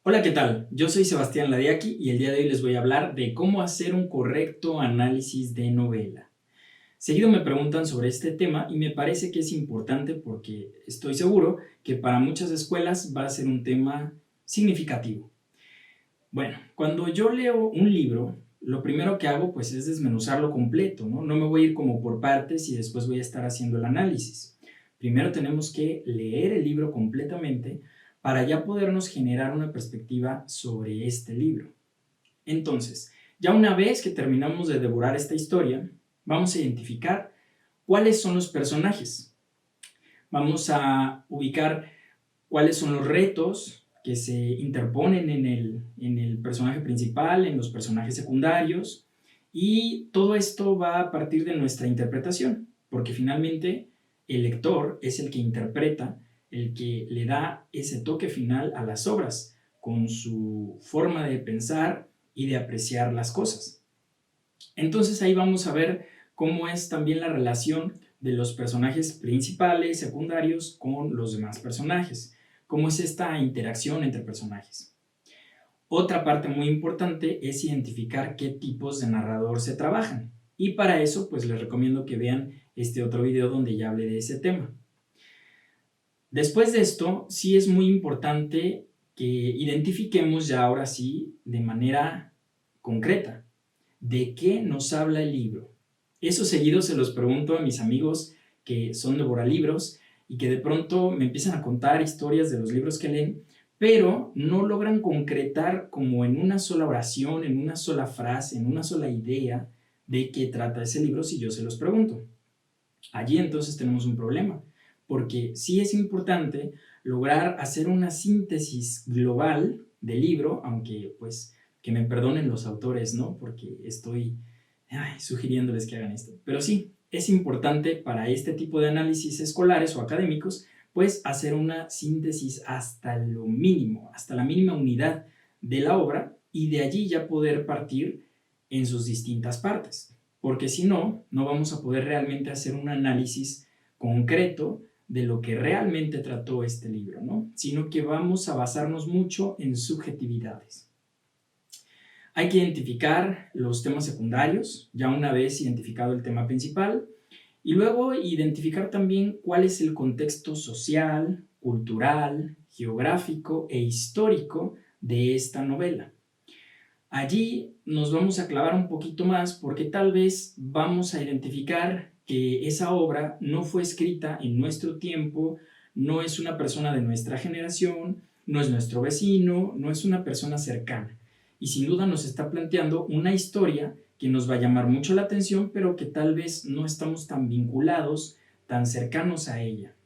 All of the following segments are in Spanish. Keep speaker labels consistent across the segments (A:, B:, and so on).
A: Hola, ¿qué tal? Yo soy Sebastián Ladiaki y el día de hoy les voy a hablar de cómo hacer un correcto análisis de novela. Seguido me preguntan sobre este tema y me parece que es importante porque estoy seguro que para muchas escuelas va a ser un tema significativo. Bueno, cuando yo leo un libro, lo primero que hago pues es desmenuzarlo completo, ¿no? No me voy a ir como por partes y después voy a estar haciendo el análisis. Primero tenemos que leer el libro completamente para ya podernos generar una perspectiva sobre este libro. Entonces, ya una vez que terminamos de devorar esta historia, vamos a identificar cuáles son los personajes. Vamos a ubicar cuáles son los retos que se interponen en el personaje principal, en los personajes secundarios, y todo esto va a partir de nuestra interpretación, porque finalmente el lector es el que interpreta, el que le da ese toque final a las obras, con su forma de pensar y de apreciar las cosas. Entonces ahí vamos a ver cómo es también la relación de los personajes principales, secundarios, con los demás personajes. Cómo es esta interacción entre personajes. Otra parte muy importante es identificar qué tipos de narrador se trabajan. Y para eso, pues les recomiendo que vean este otro video donde ya hablé de ese tema. Después de esto, sí es muy importante que identifiquemos ya ahora sí, de manera concreta, ¿de qué nos habla el libro? Eso seguido se los pregunto a mis amigos que son devoralibros y que de pronto me empiezan a contar historias de los libros que leen, pero no logran concretar como en una sola oración, en una sola frase, en una sola idea de qué trata ese libro si yo se los pregunto. Allí entonces tenemos un problema, porque sí es importante lograr hacer una síntesis global del libro, aunque pues que me perdonen los autores, ¿no? Porque estoy sugiriéndoles que hagan esto. Pero sí, es importante para este tipo de análisis escolares o académicos, pues hacer una síntesis hasta lo mínimo, hasta la mínima unidad de la obra y de allí ya poder partir en sus distintas partes. Porque si no, no vamos a poder realmente hacer un análisis concreto de lo que realmente trató este libro, ¿no? Sino que vamos a basarnos mucho en subjetividades. Hay que identificar los temas secundarios, ya una vez identificado el tema principal, y luego identificar también cuál es el contexto social, cultural, geográfico e histórico de esta novela. Allí nos vamos a clavar un poquito más porque tal vez vamos a identificar que esa obra no fue escrita en nuestro tiempo, no es una persona de nuestra generación, no es nuestro vecino, no es una persona cercana. Y sin duda nos está planteando una historia que nos va a llamar mucho la atención, pero que tal vez no estamos tan vinculados, tan cercanos a ella.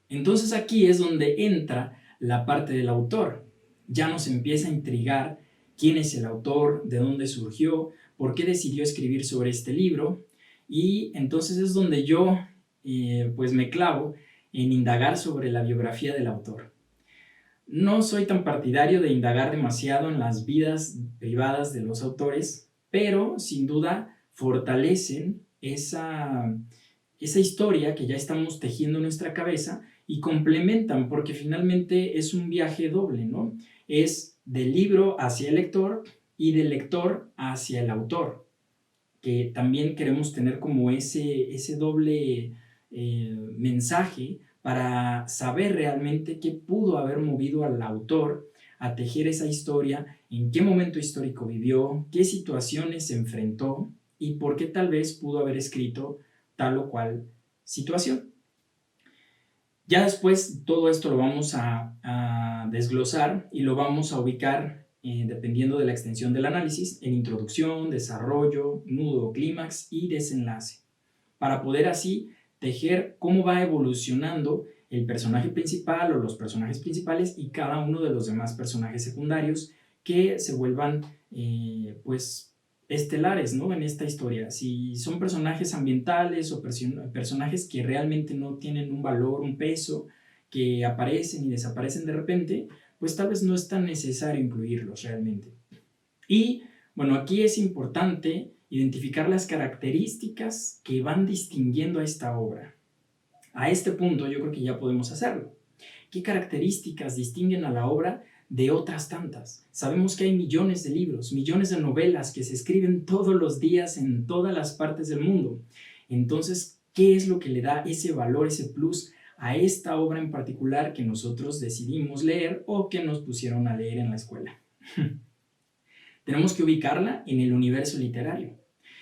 A: Entonces aquí es donde entra la parte del autor. Ya nos empieza a intrigar quién es el autor, de dónde surgió, por qué decidió escribir sobre este libro, y entonces es donde yo pues me clavo en indagar sobre la biografía del autor. No soy tan partidario de indagar demasiado en las vidas privadas de los autores, pero sin duda fortalecen esa historia que ya estamos tejiendo en nuestra cabeza y complementan, porque finalmente es un viaje doble, ¿no? Es del libro hacia el lector y del lector hacia el autor, que también queremos tener como ese doble mensaje para saber realmente qué pudo haber movido al autor a tejer esa historia, en qué momento histórico vivió, qué situaciones se enfrentó y por qué tal vez pudo haber escrito tal o cual situación. Ya después todo esto lo vamos a desglosar y lo vamos a ubicar, dependiendo de la extensión del análisis, en introducción, desarrollo, nudo, clímax y desenlace, para poder así tejer cómo va evolucionando el personaje principal o los personajes principales y cada uno de los demás personajes secundarios que se vuelvan pues estelares, ¿no? En esta historia. Si son personajes ambientales o personajes que realmente no tienen un valor, un peso, que aparecen y desaparecen de repente, pues tal vez no es tan necesario incluirlos realmente. Y bueno, aquí es importante identificar las características que van distinguiendo a esta obra. A este punto yo creo que ya podemos hacerlo. ¿Qué características distinguen a la obra de otras tantas. Sabemos que hay millones de libros, millones de novelas que se escriben todos los días en todas las partes del mundo. Entonces, ¿qué es lo que le da ese valor, ese plus a esta obra en particular que nosotros decidimos leer o que nos pusieron a leer en la escuela? Tenemos que ubicarla en el universo literario.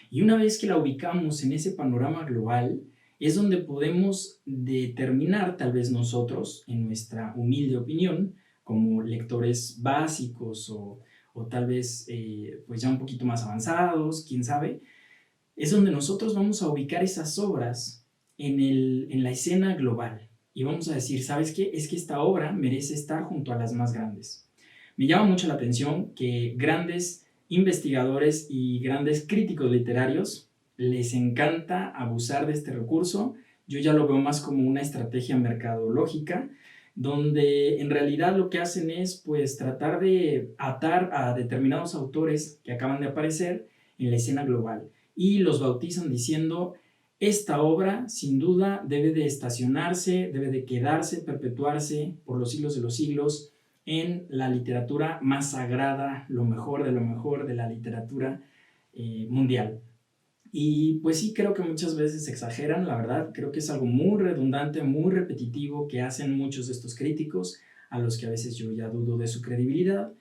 A: Y una vez que la ubicamos en ese panorama global, es donde podemos determinar, tal vez nosotros, en nuestra humilde opinión, como lectores básicos o tal vez pues ya un poquito más avanzados, quién sabe, es donde nosotros vamos a ubicar esas obras en la escena global. Y vamos a decir, ¿sabes qué? Es que esta obra merece estar junto a las más grandes. Me llama mucho la atención que grandes investigadores y grandes críticos literarios les encanta abusar de este recurso. Yo ya lo veo más como una estrategia mercadológica, donde en realidad lo que hacen es pues tratar de atar a determinados autores que acaban de aparecer en la escena global y los bautizan diciendo: esta obra sin duda debe de estacionarse, debe de quedarse, perpetuarse por los siglos de los siglos en la literatura más sagrada, lo mejor de la literatura mundial. Y pues sí, creo que muchas veces exageran, la verdad, creo que es algo muy redundante, muy repetitivo que hacen muchos de estos críticos, a los que a veces yo ya dudo de su credibilidad,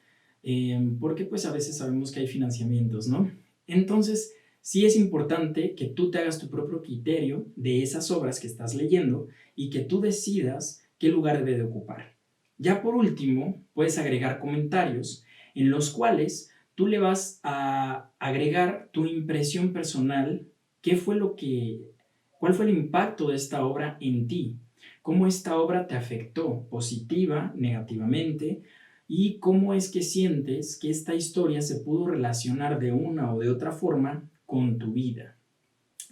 A: porque pues a veces sabemos que hay financiamientos, ¿no? Entonces, sí es importante que tú te hagas tu propio criterio de esas obras que estás leyendo y que tú decidas qué lugar debe de ocupar. Ya por último, puedes agregar comentarios en los cuales tú le vas a agregar tu impresión personal, cuál fue el impacto de esta obra en ti, cómo esta obra te afectó, positiva, negativamente, y cómo es que sientes que esta historia se pudo relacionar de una o de otra forma con tu vida,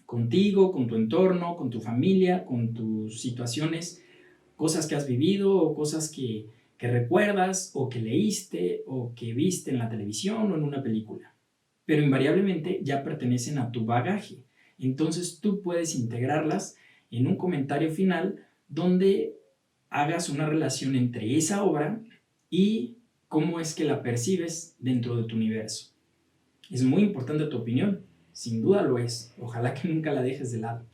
A: contigo, con tu entorno, con tu familia, con tus situaciones, cosas que has vivido o cosas que recuerdas o que leíste o que viste en la televisión o en una película. Pero invariablemente ya pertenecen a tu bagaje. Entonces tú puedes integrarlas en un comentario final donde hagas una relación entre esa obra y cómo es que la percibes dentro de tu universo. Es muy importante tu opinión, sin duda lo es. Ojalá que nunca la dejes de lado.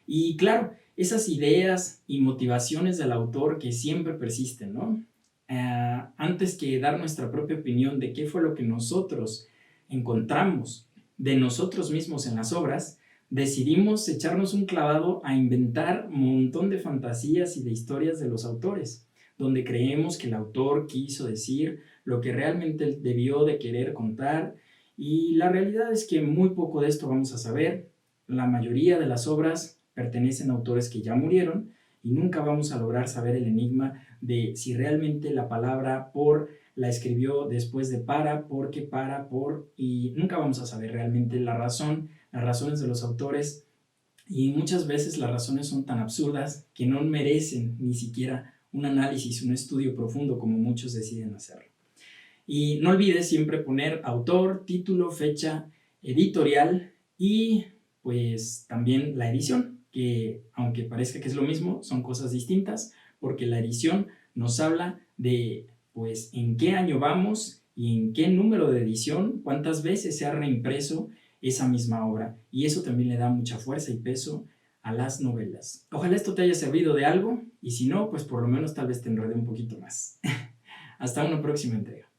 A: Y claro, esas ideas y motivaciones del autor que siempre persisten, ¿no? Antes que dar nuestra propia opinión de qué fue lo que nosotros encontramos de nosotros mismos en las obras, decidimos echarnos un clavado a inventar un montón de fantasías y de historias de los autores, donde creemos que el autor quiso decir lo que realmente debió de querer contar, y la realidad es que muy poco de esto vamos a saber. La mayoría de las obras pertenecen a autores que ya murieron y nunca vamos a lograr saber el enigma de si realmente la palabra por la escribió después de para, porque, para, por, y nunca vamos a saber realmente la razón, las razones de los autores, y muchas veces las razones son tan absurdas que no merecen ni siquiera un análisis, un estudio profundo como muchos deciden hacerlo. Y no olvides siempre poner autor, título, fecha, editorial y pues también la edición, que aunque parezca que es lo mismo, son cosas distintas, porque la edición nos habla de pues en qué año vamos y en qué número de edición, cuántas veces se ha reimpreso esa misma obra, y eso también le da mucha fuerza y peso a las novelas. Ojalá esto te haya servido de algo, y si no, pues por lo menos tal vez te enredé un poquito más. Hasta una próxima entrega.